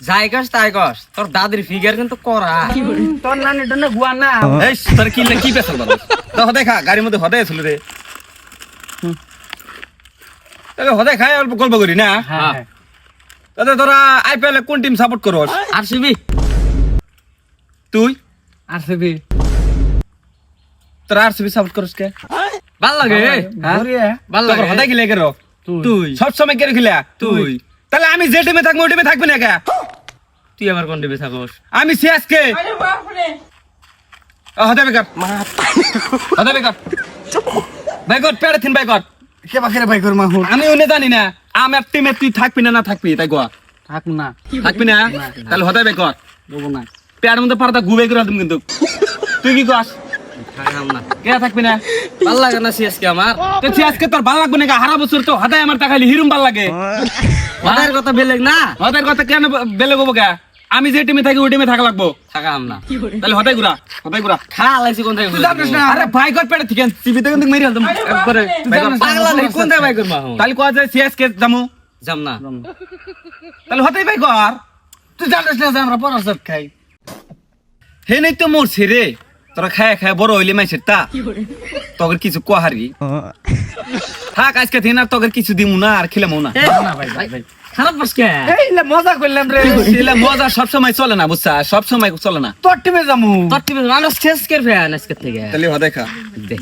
যাই কস তাই কস তোর দাদির ফিগার কিন্তু করা তোর নানি টনে গুয়া না এই তোর কি পেছাল বাবা তো হদে খা গাড়ির মধ্যে হদে ছিল রে তাহলে হদে খাই অল্প গল্প করি না হ্যাঁ তাহলে তোরা আইপিএল কোন টিম সাপোর্ট করস আরসিবি তুই আরসিবি তোরা আরসিবি সাপোর্ট করস কে ভাল লাগে ভাল তোর লাগে হদে খেলে কে রক তুই সব সময় কে খেলা তুই তাহলে আমি যে টিমে থাকবো ওই টিমে থাকবি না কে তুই আমার কোন টিমে থাকস আমি সিএসকে হদে বেকার হদে বেকার বাইকট পেড়ে থিন বাইকট কে বাকেরে ভাই কর মাহুর আমি উনি জানি না আমার টিমে তুই থাকবি না থাকবি তাই গোয়া থাক না থাকবি না তাহলে হতে বেকর দেবো না পেয়ার মধ্যে পারদা গুবে করে তুমি কিন্তু তুই কি কস থাকাম না কে থাকবি না ভাল লাগে না সিএসকে আমার তো আজকে তোর ভালো লাগবে না হারা বছর তো হদায় আমার টাকাইলি হিরুম ভাল লাগে ওদের কথা বেলেগ না হদার কথা কেন বেলে গোবো কা আমি যে টিমে থাকি ওই টিমে থাকা লাগবো থাকাম না তাহলে হদাই গুড়া খা লাইছি কোন থেকে আরে ভাই কর পেড়ে ঠিক আছে টিভিতে কিন্তু মেরে আলতাম একবারে পাগলা নেই কোন থেকে বাইক করবো তাহলে কোয়া যায় সিএসকে জামু যাম না তাহলে হতেই ভাই কর তুই জানিস না যে আমরা পরাসত খাই হে নাই তো মরছে রে তোরা খায় খায় বড় হইলে মাইছের তা তোর কিছু কোহারি থাক আজকে থেকে আর তোর কিছু দিমু না আর খেলামু না না ভাই ভাই খারাপ পাস কে এই লে মজা করলাম রে ছেলে মজা সবসময় চলে না বুঝছা সবসময় চলে না তোর টিমে যামু তোর টিমে মানুষ শেষ করবে আজকে থেকে তাহলে হদাই খা দেখ